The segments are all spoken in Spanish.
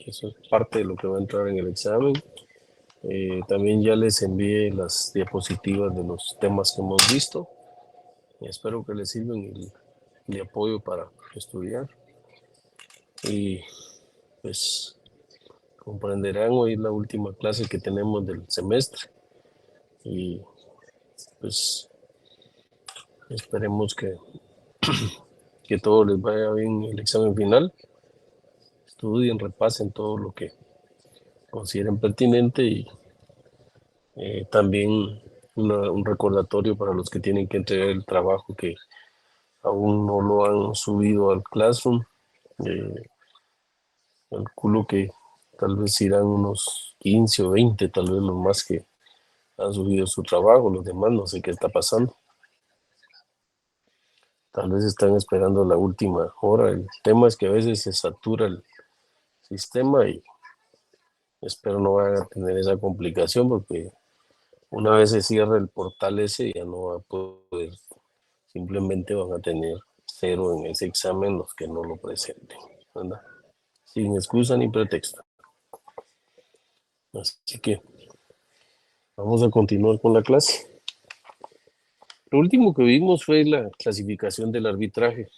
Eso es parte de lo que va a entrar en el examen. También ya les envié las diapositivas de los temas que hemos visto. Espero que les sirvan de apoyo para estudiar. Y pues comprenderán, hoy la última clase que tenemos del semestre. Y pues esperemos que todo les vaya bien el examen final. Estudien, repasen todo lo que consideren pertinente y también un recordatorio para los que tienen que entregar el trabajo que aún no lo han subido al Classroom. Calculo que tal vez irán unos 15 o 20, tal vez los más que han subido su trabajo, los demás no sé qué está pasando. Tal vez están esperando la última hora. El tema es que a veces se satura el sistema y espero no van a tener esa complicación porque una vez se cierra el portal ese ya no va a poder, simplemente van a tener 0 en ese examen los que no lo presenten, ¿verdad? Sin excusa ni pretexto. Así que vamos a continuar con la clase. Lo último que vimos fue la clasificación del arbitraje.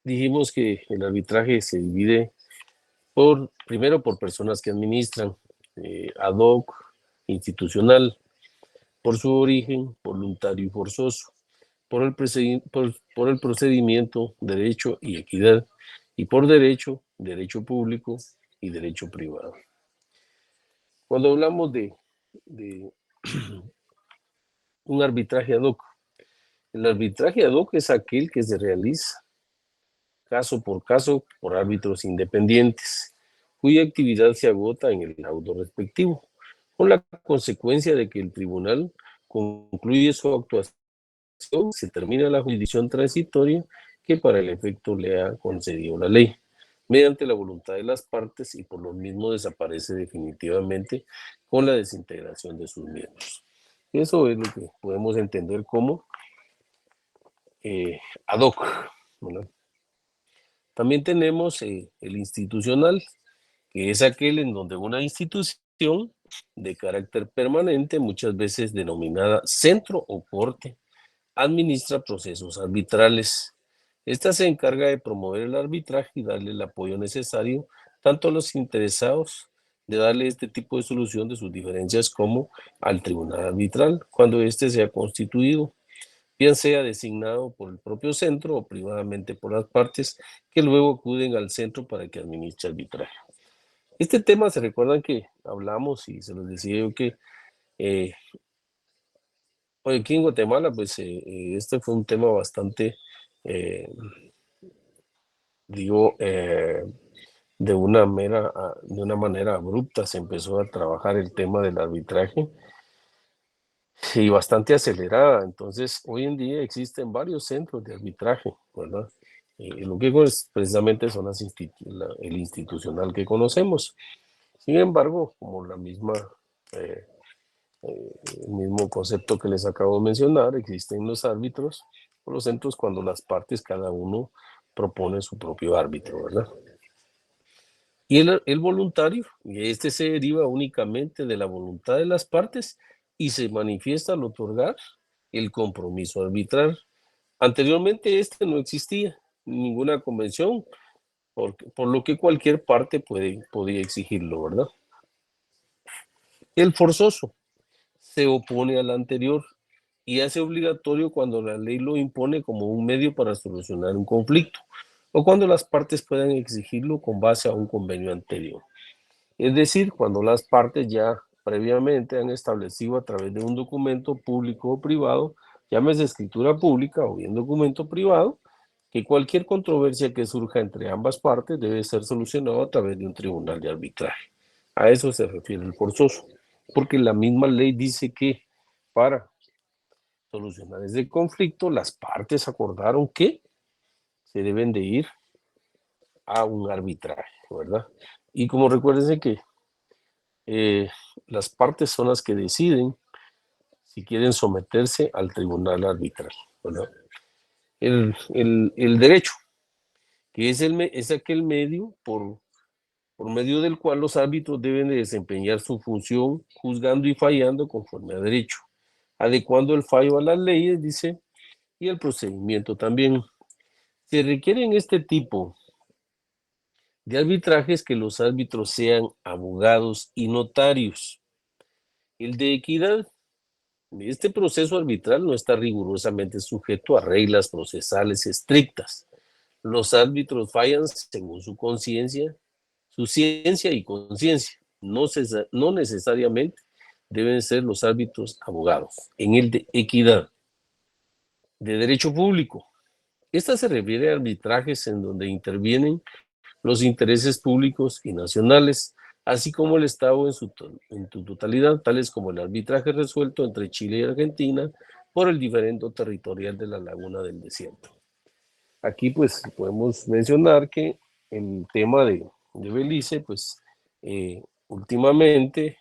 Dijimos que el arbitraje se divide primero por personas que administran, ad hoc, institucional, por su origen, voluntario y forzoso, por el procedimiento, derecho y equidad, y por derecho, derecho público y derecho privado. Cuando hablamos de un arbitraje ad hoc, el arbitraje ad hoc es aquel que se realiza caso por caso por árbitros independientes, cuya actividad se agota en el laudo respectivo, con la consecuencia de que el tribunal concluye su actuación, se termina la jurisdicción transitoria que para el efecto le ha concedido la ley, mediante la voluntad de las partes y por lo mismo desaparece definitivamente con la desintegración de sus miembros. Eso es lo que podemos entender como ad hoc, ¿verdad? También tenemos el institucional, que es aquel en donde una institución de carácter permanente, muchas veces denominada centro o corte, administra procesos arbitrales. Esta se encarga de promover el arbitraje y darle el apoyo necesario tanto a los interesados de darle este tipo de solución de sus diferencias como al tribunal arbitral cuando éste sea constituido, bien sea designado por el propio centro o privadamente por las partes que luego acuden al centro para que administre arbitraje. Este tema, se recuerdan que hablamos y se los decía yo que aquí en Guatemala, pues este fue un tema bastante, digo, de una manera abrupta se empezó a trabajar el tema del arbitraje y bastante acelerada. Entonces, hoy en día existen varios centros de arbitraje, ¿verdad? Lo que es, precisamente son el institucional que conocemos. Sin embargo, como eh, el mismo concepto que les acabo de mencionar, existen los árbitros o los centros cuando las partes, cada uno propone su propio árbitro, ¿verdad? Y el voluntario, y este se deriva únicamente de la voluntad de las partes y se manifiesta al otorgar el compromiso arbitral. Anteriormente este no existía ninguna convención, por lo que cualquier parte podía exigirlo, ¿verdad? El forzoso se opone al anterior y hace obligatorio cuando la ley lo impone como un medio para solucionar un conflicto o cuando las partes puedan exigirlo con base a un convenio anterior. Es decir, cuando las partes ya previamente han establecido a través de un documento público o privado, llámese escritura pública o bien documento privado, que cualquier controversia que surja entre ambas partes debe ser solucionada a través de un tribunal de arbitraje. A eso se refiere el forzoso, porque la misma ley dice que para solucionar ese conflicto, las partes acordaron que se deben de ir a un arbitraje, ¿verdad? Y como recuérdense que las partes son las que deciden si quieren someterse al tribunal arbitral, ¿verdad? El derecho. que es aquel medio por medio del cual los árbitros deben de desempeñar su función juzgando y fallando conforme a derecho, adecuando el fallo a las leyes, dice, y el procedimiento también. Se requieren este tipo de arbitrajes que los árbitros sean abogados y notarios. El de equidad. Este proceso arbitral no está rigurosamente sujeto a reglas procesales estrictas. Los árbitros fallan según su conciencia, su ciencia y conciencia. No necesariamente deben ser los árbitros abogados. En el de equidad, de derecho público. Esta se refiere a arbitrajes en donde intervienen los intereses públicos y nacionales, así como el Estado en su totalidad, tales como el arbitraje resuelto entre Chile y Argentina por el diferendo territorial de la Laguna del Desierto. Aquí pues podemos mencionar que el tema de Belice, pues últimamente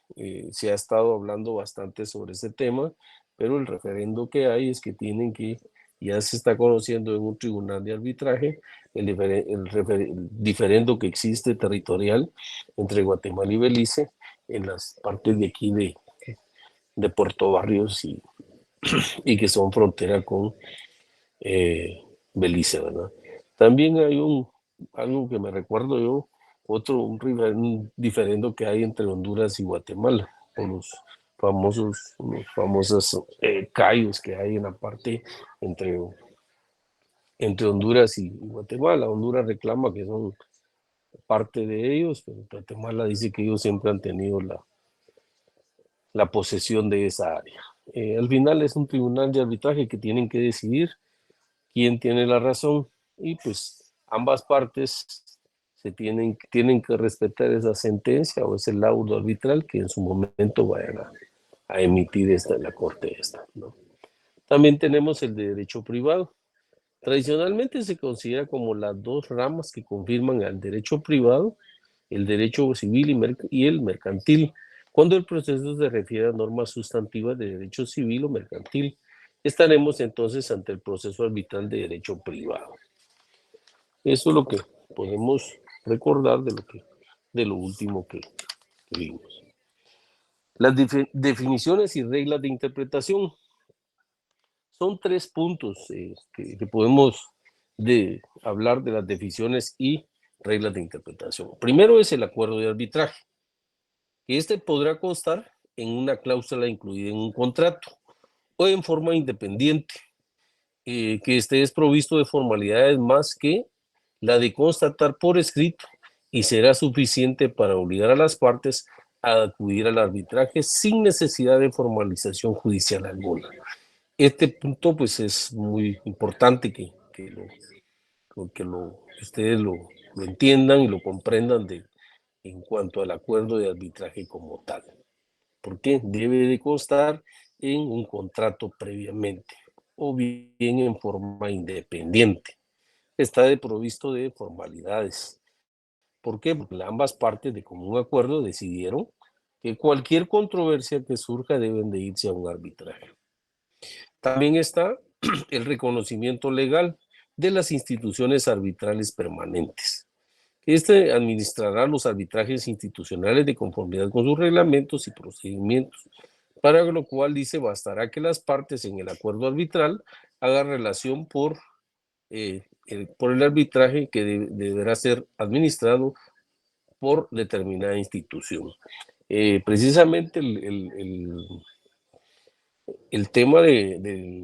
se ha estado hablando bastante sobre ese tema, pero el referendo que hay es que tienen que, ya se está conociendo en un tribunal de arbitraje, el diferendo que existe territorial entre Guatemala y Belice en las partes de aquí de Puerto Barrios y que son frontera con Belice, ¿verdad? También hay algo que me recuerdo yo, un diferendo que hay entre Honduras y Guatemala, por los famosos callos que hay en la parte entre, entre Honduras y Guatemala. Honduras reclama que son parte de ellos, pero Guatemala dice que ellos siempre han tenido la posesión de esa área. Al final es un tribunal de arbitraje que tienen que decidir quién tiene la razón y pues ambas partes tienen que respetar esa sentencia o ese laudo arbitral que en su momento vayan a emitir la corte esta, ¿no? También tenemos el de derecho privado. Tradicionalmente se considera como las dos ramas que confirman al derecho privado, el derecho civil y el mercantil, cuando el proceso se refiere a normas sustantivas de derecho civil o mercantil. Estaremos entonces ante el proceso arbitral de derecho privado. Eso es lo que podemos recordar de lo último que vimos. Las definiciones y reglas de interpretación son 3 puntos que podemos hablar de las definiciones y reglas de interpretación. Primero es el acuerdo de arbitraje, que este podrá constar en una cláusula incluida en un contrato o en forma independiente, que esté desprovisto de formalidades más que la de constatar por escrito y será suficiente para obligar a las partes a acudir al arbitraje sin necesidad de formalización judicial alguna. Este punto pues es muy importante que ustedes lo entiendan y lo comprendan en cuanto al acuerdo de arbitraje como tal. Porque debe de constar en un contrato previamente o bien en forma independiente. Está desprovisto de formalidades. ¿Por qué? Porque ambas partes de común acuerdo decidieron que cualquier controversia que surja deben de irse a un arbitraje. También está el reconocimiento legal de las instituciones arbitrales permanentes. Este administrará los arbitrajes institucionales de conformidad con sus reglamentos y procedimientos, para lo cual dice bastará que las partes en el acuerdo arbitral hagan relación por el arbitraje que deberá ser administrado por determinada institución. Precisamente el tema de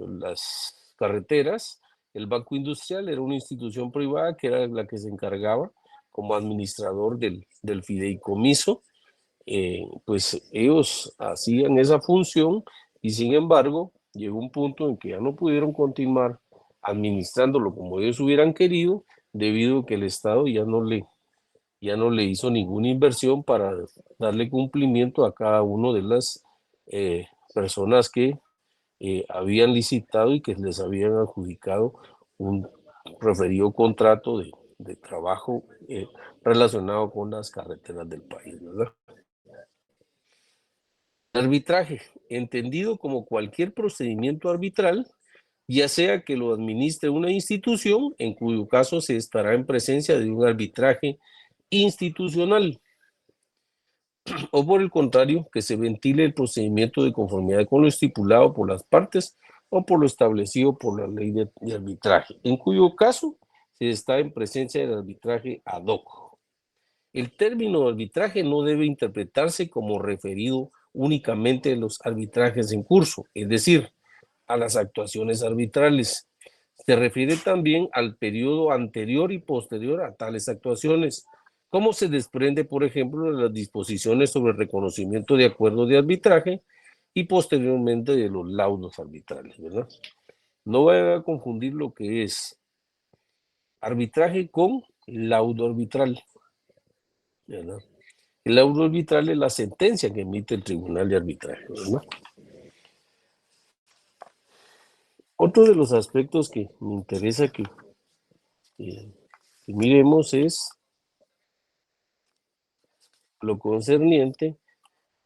las carreteras, el Banco Industrial era una institución privada que era la que se encargaba como administrador del fideicomiso. Pues ellos hacían esa función y sin embargo llegó un punto en que ya no pudieron continuar administrándolo como ellos hubieran querido debido a que el Estado ya no le hizo ninguna inversión para darle cumplimiento a cada una de las personas que habían licitado y que les habían adjudicado un referido contrato de trabajo relacionado con las carreteras del país, ¿verdad? Arbitraje, entendido como cualquier procedimiento arbitral ya sea que lo administre una institución, en cuyo caso se estará en presencia de un arbitraje institucional, o por el contrario, que se ventile el procedimiento de conformidad con lo estipulado por las partes o por lo establecido por la ley de arbitraje, en cuyo caso se está en presencia del arbitraje ad hoc. El término de arbitraje no debe interpretarse como referido únicamente a los arbitrajes en curso, es decir, a las actuaciones arbitrales. Se refiere también al periodo anterior y posterior a tales actuaciones, como se desprende, por ejemplo, de las disposiciones sobre el reconocimiento de acuerdos de arbitraje y posteriormente de los laudos arbitrales, ¿verdad? No vayan a confundir lo que es arbitraje con laudo arbitral, ¿verdad? El laudo arbitral es la sentencia que emite el tribunal de arbitraje, ¿verdad? Otro de los aspectos que me interesa que miremos es lo concerniente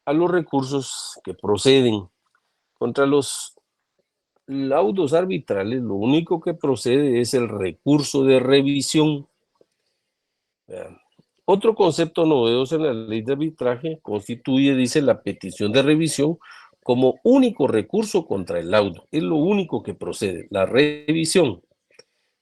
a los recursos que proceden contra los laudos arbitrales. Lo único que procede es el recurso de revisión. Vean. Otro concepto novedoso en la ley de arbitraje constituye, dice, la petición de revisión como único recurso contra el laudo. Es lo único que procede, la revisión.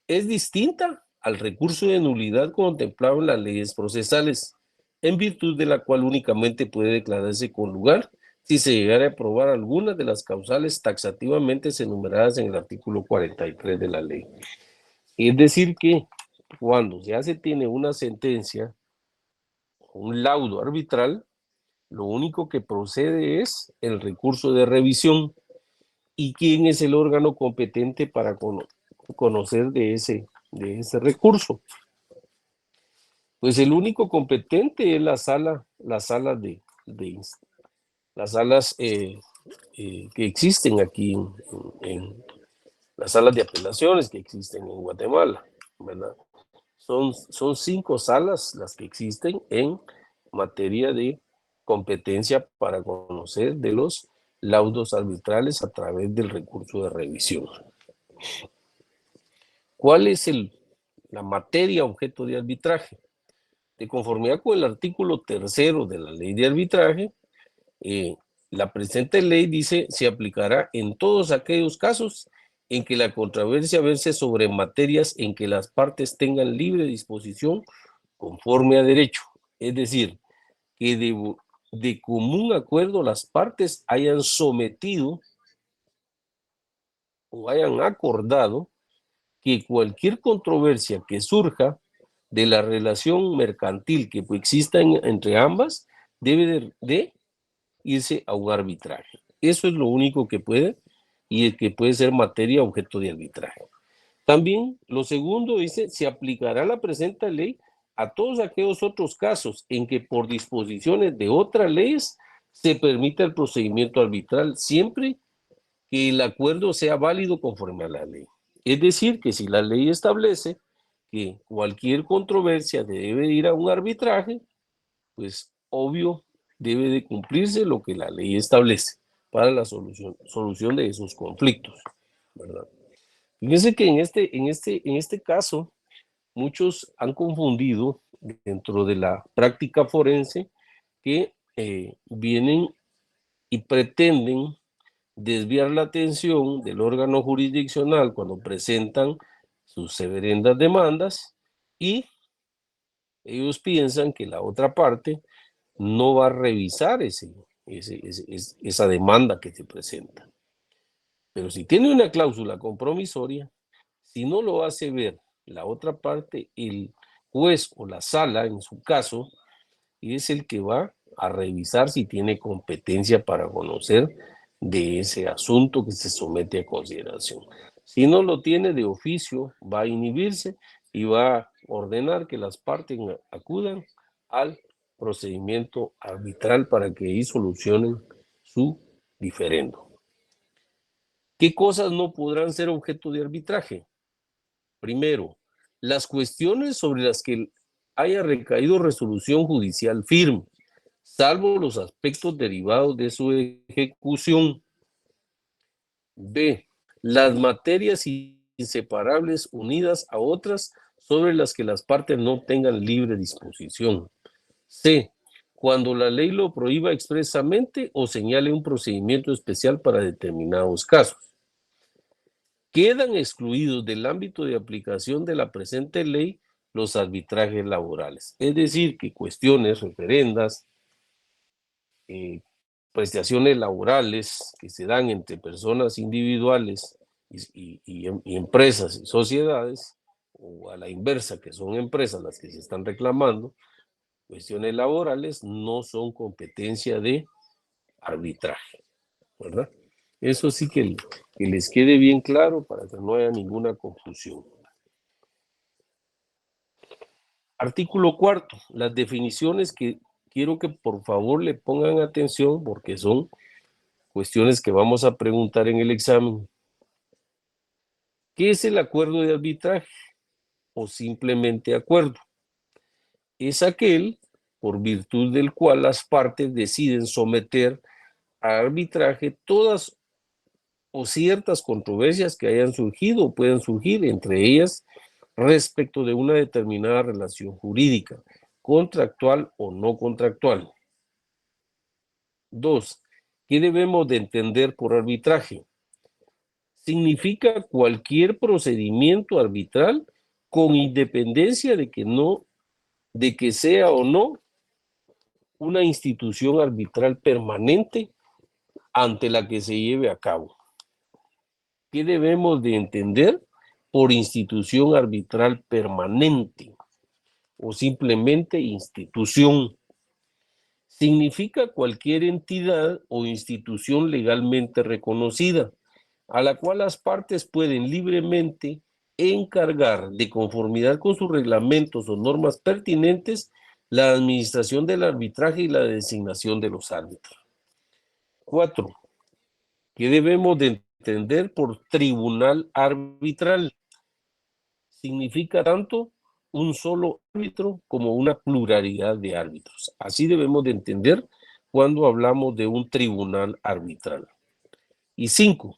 Es distinta al recurso de nulidad contemplado en las leyes procesales, en virtud de la cual únicamente puede declararse con lugar si se llegara a aprobar alguna de las causales taxativamente enumeradas en el artículo 43 de la ley. Es decir que cuando ya se tiene una sentencia, un laudo arbitral, lo único que procede es el recurso de revisión. ¿Y quién es el órgano competente para conocer de ese recurso? Pues el único competente es las salas las salas que existen aquí en las salas de apelaciones que existen en Guatemala, ¿verdad? Son 5 salas las que existen en materia de competencia para conocer de los laudos arbitrales a través del recurso de revisión. ¿Cuál es la materia objeto de arbitraje? De conformidad con el artículo 3 de la ley de arbitraje, la presente ley dice se aplicará en todos aquellos casos en que la controversia verse sobre materias en que las partes tengan libre disposición conforme a derecho. Es decir, que de común acuerdo las partes hayan sometido o hayan acordado que cualquier controversia que surja de la relación mercantil que exista entre ambas debe de irse a un arbitraje. Eso es lo único que puede y el que puede ser materia objeto de arbitraje. También lo segundo dice, se aplicará la presente ley a todos aquellos otros casos en que por disposiciones de otras leyes se permita el procedimiento arbitral siempre que el acuerdo sea válido conforme a la ley. Es decir, que si la ley establece que cualquier controversia debe ir a un arbitraje, pues obvio debe de cumplirse lo que la ley establece para la solución de esos conflictos, ¿verdad? Fíjense que en este caso, muchos han confundido dentro de la práctica forense que vienen y pretenden desviar la atención del órgano jurisdiccional cuando presentan sus severendas demandas y ellos piensan que la otra parte no va a revisar esa demanda que se presenta. Pero si tiene una cláusula compromisoria, si no lo hace ver la otra parte, el juez o la sala, en su caso, es el que va a revisar si tiene competencia para conocer de ese asunto que se somete a consideración. Si no lo tiene de oficio, va a inhibirse y va a ordenar que las partes acudan al procedimiento arbitral para que ahí solucionen su diferendo. ¿Qué cosas no podrán ser objeto de arbitraje? Primero, las cuestiones sobre las que haya recaído resolución judicial firme, salvo los aspectos derivados de su ejecución. B, las materias inseparables unidas a otras sobre las que las partes no tengan libre disposición. C. Cuando la ley lo prohíba expresamente o señale un procedimiento especial para determinados casos. Quedan excluidos del ámbito de aplicación de la presente ley los arbitrajes laborales, es decir, que cuestiones, referendas, eh, prestaciones laborales que se dan entre personas individuales y empresas y sociedades, o a la inversa, que son empresas las que se están reclamando, cuestiones laborales no son competencia de arbitraje, ¿verdad? Eso sí que les quede bien claro para que no haya ninguna confusión. Artículo cuarto, las definiciones que quiero que por favor le pongan atención porque son cuestiones que vamos a preguntar en el examen. ¿Qué es el acuerdo de arbitraje o simplemente acuerdo? Es aquel por virtud del cual las partes deciden someter a arbitraje todas o ciertas controversias que hayan surgido o puedan surgir entre ellas respecto de una determinada relación jurídica, contractual o no contractual. 2. ¿Qué debemos de entender por arbitraje? Significa cualquier procedimiento arbitral con independencia de que sea o no una institución arbitral permanente ante la que se lleve a cabo. ¿Qué debemos de entender por institución arbitral permanente o simplemente institución? Significa cualquier entidad o institución legalmente reconocida, a la cual las partes pueden libremente encargar, de conformidad con sus reglamentos o normas pertinentes, la administración del arbitraje y la designación de los árbitros. 4. ¿Qué debemos de entender por tribunal arbitral? Significa tanto un solo árbitro como una pluralidad de árbitros. Así debemos de entender cuando hablamos de un tribunal arbitral. Y 5.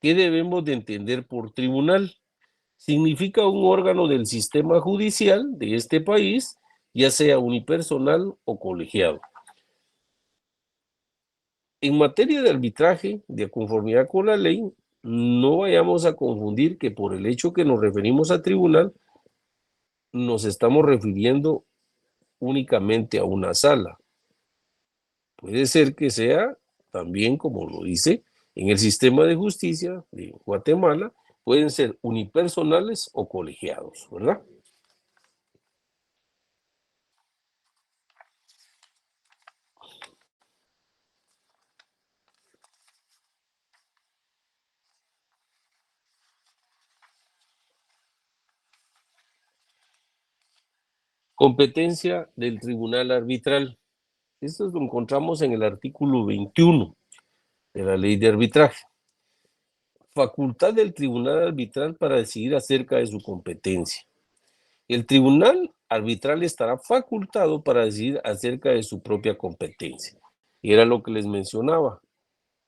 ¿Qué debemos de entender por tribunal? Significa un órgano del sistema judicial de este país, ya sea unipersonal o colegiado. En materia de arbitraje, de conformidad con la ley, no vayamos a confundir que por el hecho que nos referimos a tribunal, nos estamos refiriendo únicamente a una sala. Puede ser que sea también, como lo dice, en el sistema de justicia de Guatemala, pueden ser unipersonales o colegiados, ¿verdad? Competencia del tribunal arbitral. Esto lo encontramos en el artículo 21 de la ley de arbitraje. Facultad del tribunal arbitral para decidir acerca de su competencia. El tribunal arbitral estará facultado para decidir acerca de su propia competencia. Y era lo que les mencionaba.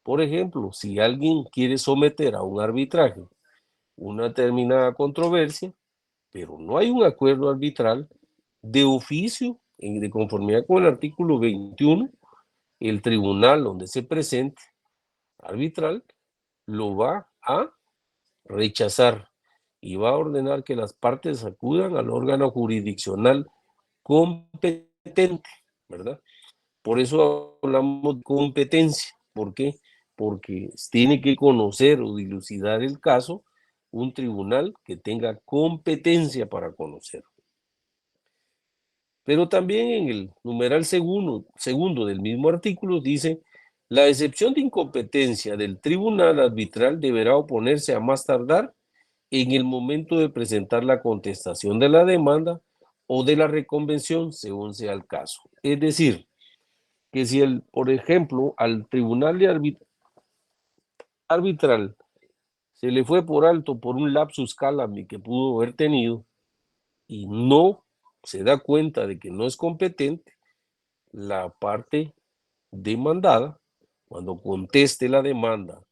Por ejemplo, si alguien quiere someter a un arbitraje una determinada controversia, pero no hay un acuerdo arbitral, de oficio, de conformidad con el artículo 21, el tribunal donde se presente arbitral lo va a rechazar y va a ordenar que las partes acudan al órgano jurisdiccional competente, ¿verdad? Por eso hablamos de competencia. ¿Por qué? Porque tiene que conocer o dilucidar el caso un tribunal que tenga competencia para conocer. Pero también en el numeral segundo del mismo artículo dice, la excepción de incompetencia del tribunal arbitral deberá oponerse a más tardar en el momento de presentar la contestación de la demanda o de la reconvención, según sea el caso. Es decir, que si, por ejemplo, al tribunal de arbitral se le fue por alto por un lapsus calami que pudo haber tenido y no se da cuenta de que no es competente, la parte demandada, cuando conteste la demanda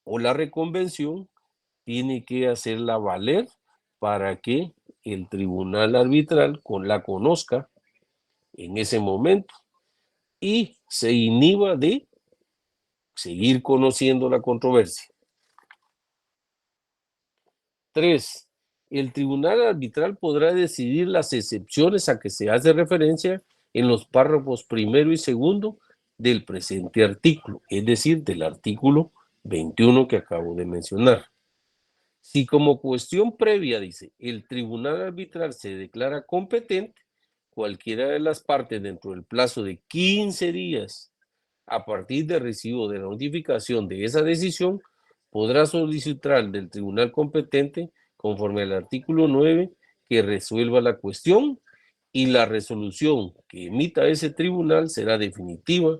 o la reconvención, tiene que hacerla valer para que el tribunal arbitral la conozca en ese momento y se inhiba de seguir conociendo la controversia. 3. El tribunal arbitral podrá decidir las excepciones a que se hace referencia en los párrafos primero y segundo del presente artículo, es decir, del artículo 21 que acabo de mencionar. Si como cuestión previa, dice, el tribunal arbitral se declara competente, cualquiera de las partes dentro del plazo de 15 días a partir de recibo de la notificación de esa decisión, podrá solicitar del tribunal competente, conforme al artículo 9, que resuelva la cuestión y la resolución que emita ese tribunal será definitiva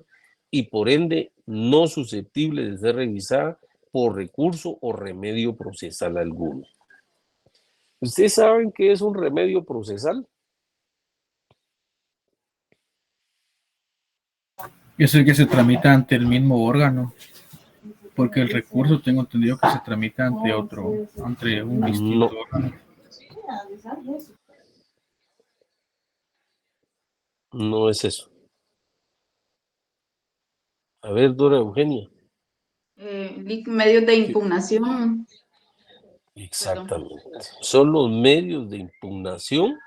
y por ende no susceptible de ser revisada por recurso o remedio procesal alguno. ¿Ustedes saben qué es un remedio procesal? Es el que se tramita ante el mismo órgano, porque el recurso tengo entendido que se tramita ante un distinto No, órgano. no es eso. A ver, Dora Eugenia. Medios de impugnación. Exactamente. Son los medios de impugnación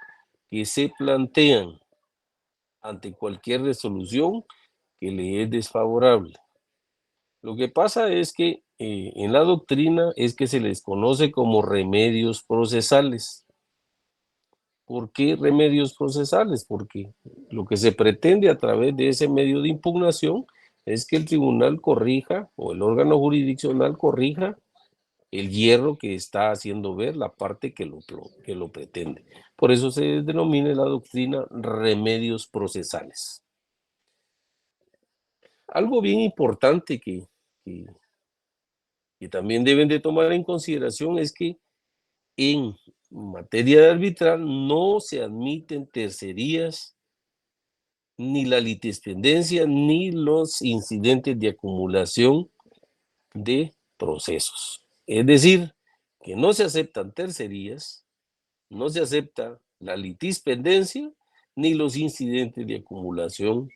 que se plantean ante cualquier resolución que le es desfavorable. Lo que pasa es que en la doctrina es que se les conoce como remedios procesales. ¿Por qué remedios procesales? Porque lo que se pretende a través de ese medio de impugnación es que el tribunal corrija o el órgano jurisdiccional corrija el hierro que está haciendo ver la parte que lo pretende. Por eso se denomina la doctrina remedios procesales. Algo bien importante que también deben de tomar en consideración es que en materia de arbitral no se admiten tercerías, ni la litispendencia, ni los incidentes de acumulación de procesos. Es decir, que no se aceptan tercerías, no se acepta la litispendencia, ni los incidentes de acumulación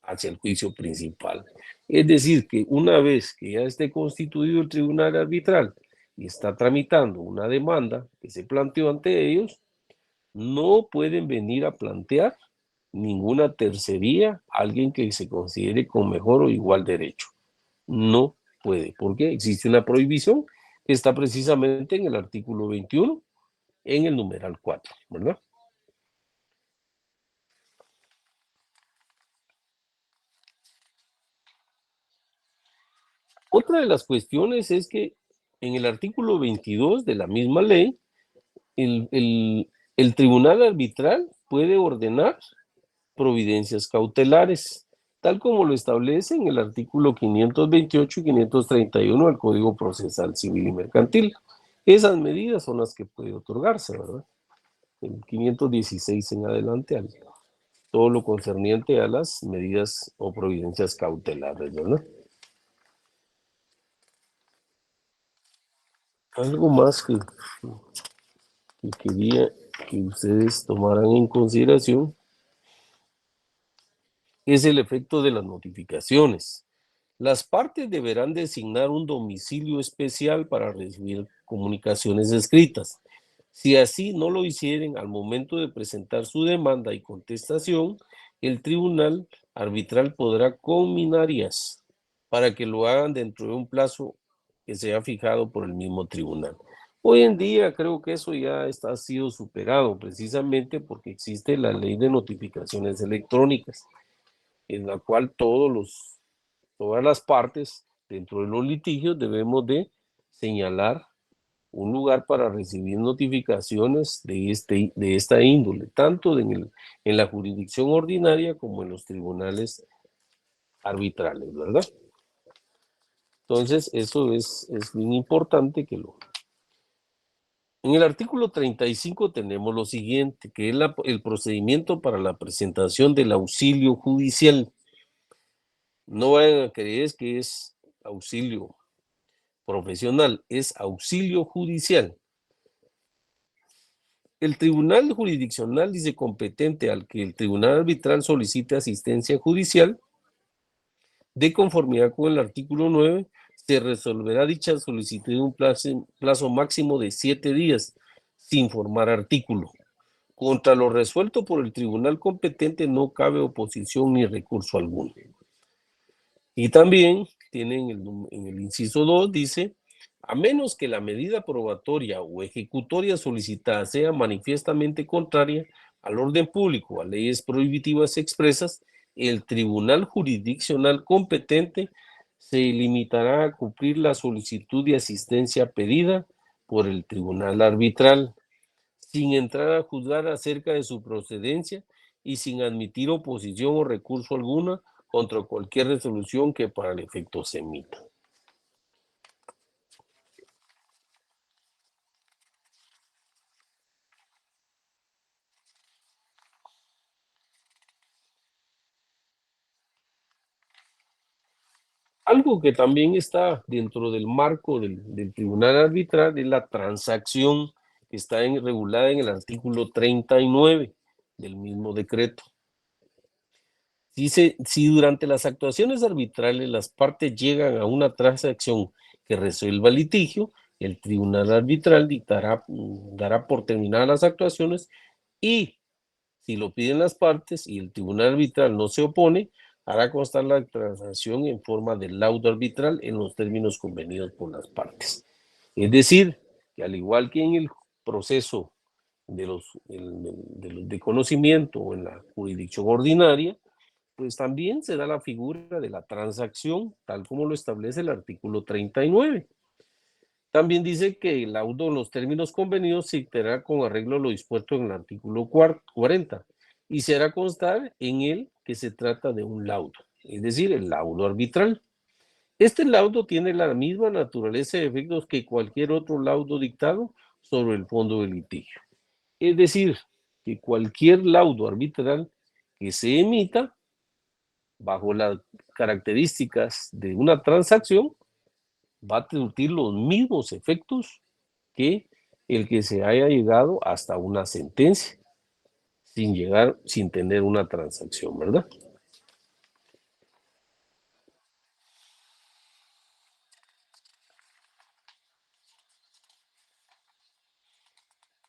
hacia el juicio principal. Es decir, que una vez que ya esté constituido el tribunal arbitral y está tramitando una demanda que se planteó ante ellos, no pueden venir a plantear ninguna tercería a alguien que se considere con mejor o igual derecho. No puede, porque existe una prohibición que está precisamente en el artículo 21, en el numeral 4, ¿verdad? Otra de las cuestiones es que en el artículo 22 de la misma ley, el tribunal arbitral puede ordenar providencias cautelares, tal como lo establece en el artículo 528 y 531 del Código Procesal Civil y Mercantil. Esas medidas son las que puede otorgarse, ¿verdad? El 516 en adelante, todo lo concerniente a las medidas o providencias cautelares, ¿verdad? Algo más que quería que ustedes tomaran en consideración es el efecto de las notificaciones. Las partes deberán designar un domicilio especial para recibir comunicaciones escritas. Si así no lo hicieren al momento de presentar su demanda y contestación, el tribunal arbitral podrá conminarias para que lo hagan dentro de un plazo que sea fijado por el mismo tribunal. Hoy en día creo que eso ya ha sido superado precisamente porque existe la ley de notificaciones electrónicas, en la cual todas las partes dentro de los litigios debemos de señalar un lugar para recibir notificaciones de esta índole, tanto en la jurisdicción ordinaria como en los tribunales arbitrales, ¿verdad? Entonces, eso es bien importante que lo... En el artículo 35 tenemos lo siguiente, que es el procedimiento para la presentación del auxilio judicial. No vayan a creer que es auxilio profesional, es auxilio judicial. El tribunal jurisdiccional dice competente al que el tribunal arbitral solicite asistencia judicial, de conformidad con el artículo 9, se resolverá dicha solicitud en un plazo máximo de 7 días, sin formar artículo. Contra lo resuelto por el tribunal competente no cabe oposición ni recurso alguno. Y también tienen en el inciso 2, dice, a menos que la medida probatoria o ejecutoria solicitada sea manifiestamente contraria al orden público, a leyes prohibitivas expresas, el tribunal jurisdiccional competente se limitará a cumplir la solicitud de asistencia pedida por el tribunal arbitral, sin entrar a juzgar acerca de su procedencia y sin admitir oposición o recurso alguna contra cualquier resolución que para el efecto se emita. Algo que también está dentro del marco del tribunal arbitral es la transacción que está regulada en el artículo 39 del mismo decreto. Dice, si durante las actuaciones arbitrales las partes llegan a una transacción que resuelva el litigio, el tribunal arbitral dará por terminadas las actuaciones y, si lo piden las partes y el tribunal arbitral no se opone, hará constar la transacción en forma de laudo arbitral en los términos convenidos por las partes. Es decir, que al igual que en el proceso de conocimiento o en la jurisdicción ordinaria, pues también se da la figura de la transacción, tal como lo establece el artículo 39. También dice que el laudo en los términos convenidos se dictará con arreglo a lo dispuesto en el artículo 40 y se hará constar en él que se trata de un laudo, es decir, el laudo arbitral. Este laudo tiene la misma naturaleza de efectos que cualquier otro laudo dictado sobre el fondo del litigio. Es decir, que cualquier laudo arbitral que se emita bajo las características de una transacción va a surtir los mismos efectos que el que se haya llegado hasta una sentencia sin tener una transacción, ¿verdad?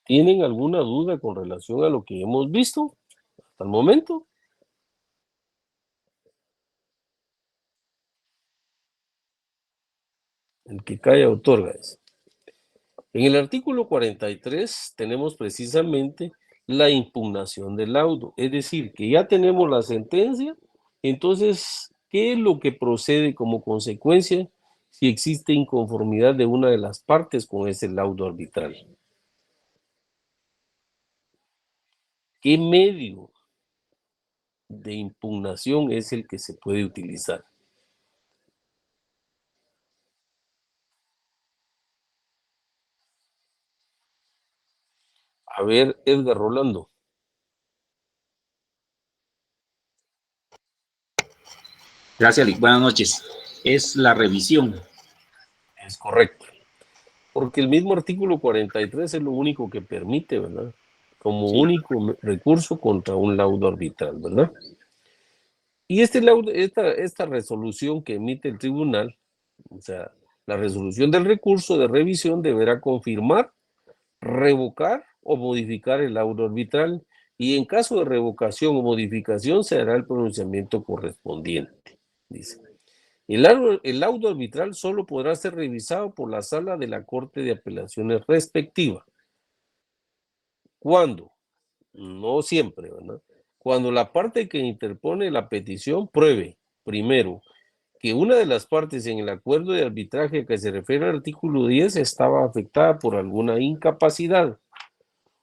¿Tienen alguna duda con relación a lo que hemos visto hasta el momento? El que calla otorga. En el artículo 43 tenemos precisamente la impugnación del laudo, es decir, que ya tenemos la sentencia, entonces, ¿qué es lo que procede como consecuencia si existe inconformidad de una de las partes con ese laudo arbitral? ¿Qué medio de impugnación es el que se puede utilizar? A ver, Edgar Rolando. Gracias, Lick. Buenas noches. Es la revisión. Es correcto. Porque el mismo artículo 43 es lo único que permite, ¿verdad? Como Sí. único recurso contra un laudo arbitral, ¿verdad? Y esta resolución que emite el tribunal, o sea, la resolución del recurso de revisión deberá confirmar, revocar o modificar el laudo arbitral y en caso de revocación o modificación se hará el pronunciamiento correspondiente, dice. El laudo arbitral solo podrá ser revisado por la sala de la Corte de Apelaciones respectiva. ¿Cuándo? No siempre, ¿verdad? Cuando la parte que interpone la petición pruebe, primero, que una de las partes en el acuerdo de arbitraje que se refiere al artículo 10 estaba afectada por alguna incapacidad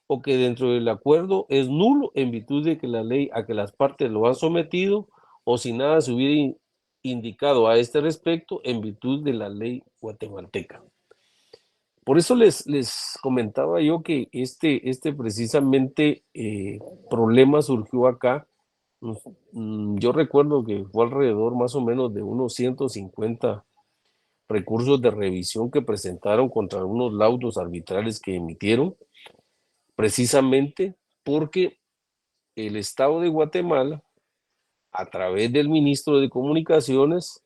o que dentro del acuerdo es nulo en virtud de que la ley a que las partes lo han sometido o si nada se hubiera indicado a este respecto en virtud de la ley guatemalteca. Por eso les comentaba yo que este precisamente problema surgió acá. Yo recuerdo que fue alrededor más o menos de unos 150 recursos de revisión que presentaron contra unos laudos arbitrales que emitieron, precisamente porque el Estado de Guatemala, a través del ministro de Comunicaciones,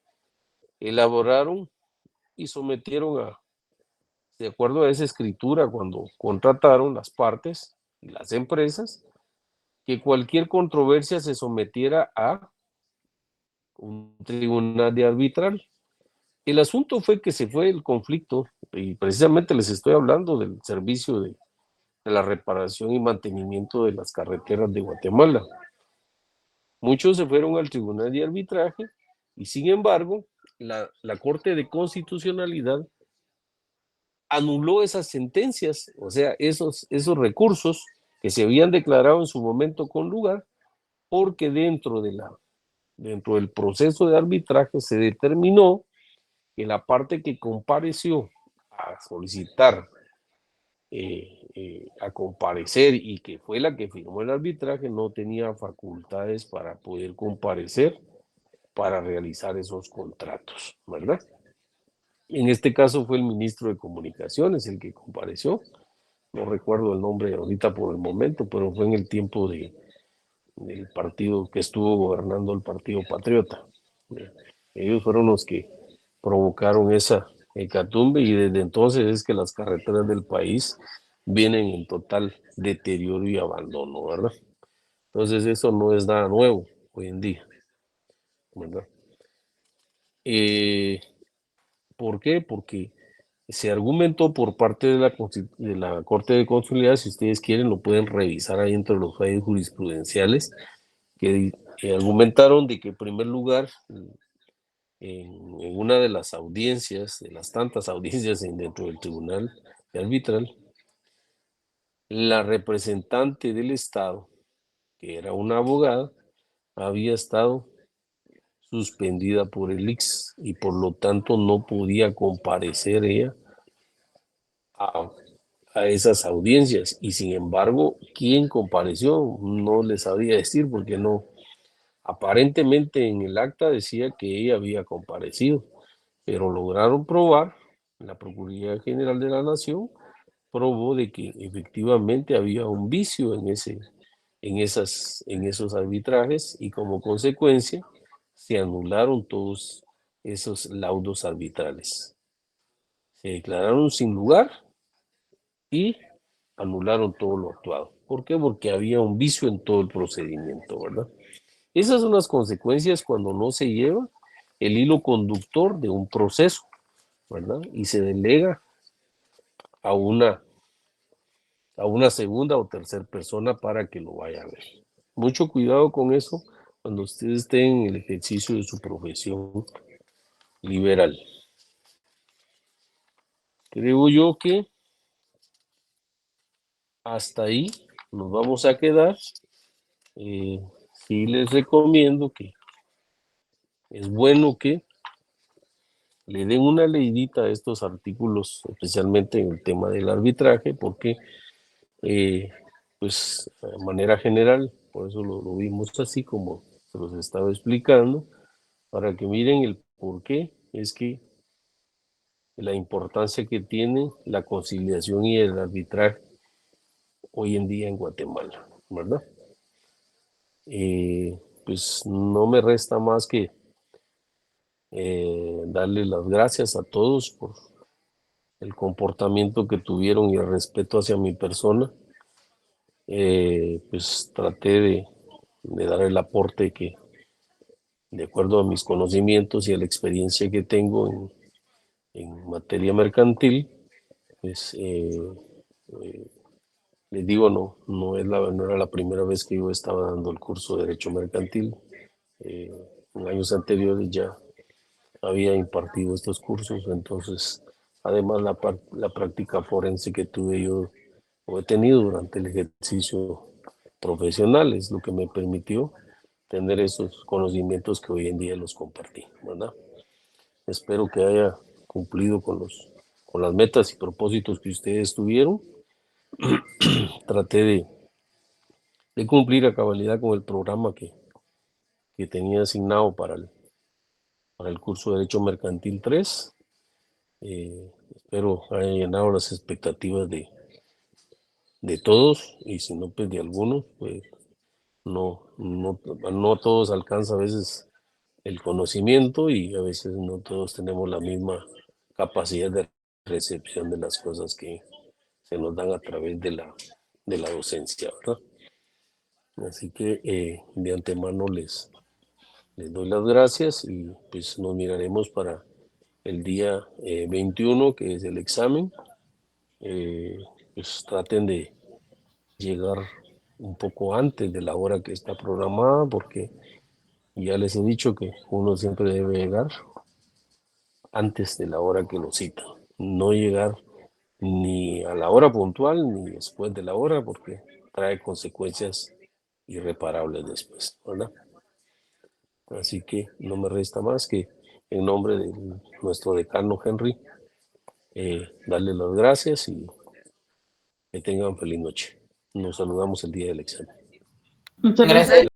elaboraron y sometieron de acuerdo a esa escritura, cuando contrataron las partes y las empresas, que cualquier controversia se sometiera a un tribunal de arbitral. El asunto fue que se fue el conflicto, y precisamente les estoy hablando del servicio de la reparación y mantenimiento de las carreteras de Guatemala. Muchos se fueron al tribunal de arbitraje y sin embargo la Corte de Constitucionalidad anuló esas sentencias, o sea, esos recursos que se habían declarado en su momento con lugar, porque dentro del proceso de arbitraje se determinó que la parte que compareció a solicitar, a comparecer y que fue la que firmó el arbitraje, no tenía facultades para poder comparecer para realizar esos contratos, ¿verdad? En este caso fue el ministro de Comunicaciones el que compareció. No recuerdo el nombre ahorita por el momento, pero fue en el tiempo del partido que estuvo gobernando el Partido Patriota. Ellos fueron los que provocaron esa hecatombe y desde entonces es que las carreteras del país vienen en total deterioro y abandono, ¿verdad? Entonces eso no es nada nuevo hoy en día, ¿verdad? ¿Por qué? Porque se argumentó por parte de la Corte de Constitucionalidad, si ustedes quieren lo pueden revisar ahí entre los fallos jurisprudenciales, que argumentaron de que en primer lugar, en una de las audiencias, de las tantas audiencias dentro del tribunal arbitral, la representante del Estado, que era una abogada, había estado suspendida por el ICS y por lo tanto no podía comparecer ella a, a esas audiencias. Y sin embargo, ¿quién compareció? No les sabía decir porque no, aparentemente en el acta decía que ella había comparecido, pero lograron probar, la Procuraduría General de la Nación probó de que efectivamente había un vicio en esos arbitrajes y como consecuencia se anularon todos esos laudos arbitrales. Se declararon sin lugar y anularon todo lo actuado. ¿Por qué? Porque había un vicio en todo el procedimiento, ¿verdad? Esas son las consecuencias cuando no se lleva el hilo conductor de un proceso, ¿verdad? Y se delega a una segunda o tercera persona para que lo vaya a ver. Mucho cuidado con eso cuando ustedes estén en el ejercicio de su profesión liberal. Creo yo que hasta ahí nos vamos a quedar. Sí les recomiendo que es bueno que le den una leidita a estos artículos, especialmente en el tema del arbitraje, porque pues de manera general, por eso lo vimos así como se los estaba explicando, para que miren el por qué es que la importancia que tiene la conciliación y el arbitraje hoy en día en Guatemala, ¿verdad? Pues no me resta más que darle las gracias a todos por el comportamiento que tuvieron y el respeto hacia mi persona. Pues traté de dar el aporte que, de acuerdo a mis conocimientos y a la experiencia que tengo en materia mercantil, pues les digo, no era la primera vez que yo estaba dando el curso de Derecho Mercantil. En años anteriores ya había impartido estos cursos, entonces, además la práctica forense que tuve yo, o he tenido durante el ejercicio profesional, es lo que me permitió tener esos conocimientos que hoy en día los compartí, ¿verdad? Espero que haya cumplido con las metas y propósitos que ustedes tuvieron. Traté de cumplir a cabalidad con el programa que tenía asignado para el curso de Derecho Mercantil 3. Espero haya llenado las expectativas de todos, y si no, pues de algunos, pues no todos alcanza a veces el conocimiento, y a veces no todos tenemos la misma capacidad de recepción de las cosas que se nos dan a través de la docencia, ¿verdad? Así que de antemano les doy las gracias, y pues nos miraremos para el día 21, que es el examen. Pues traten de llegar un poco antes de la hora que está programada, porque ya les he dicho que uno siempre debe llegar antes de la hora que lo cita. No llegar ni a la hora puntual ni después de la hora, porque trae consecuencias irreparables después, ¿verdad? Así que no me resta más que, en nombre de nuestro decano Henry, darle las gracias, y que tengan feliz noche. Nos saludamos el día del examen. Muchas gracias.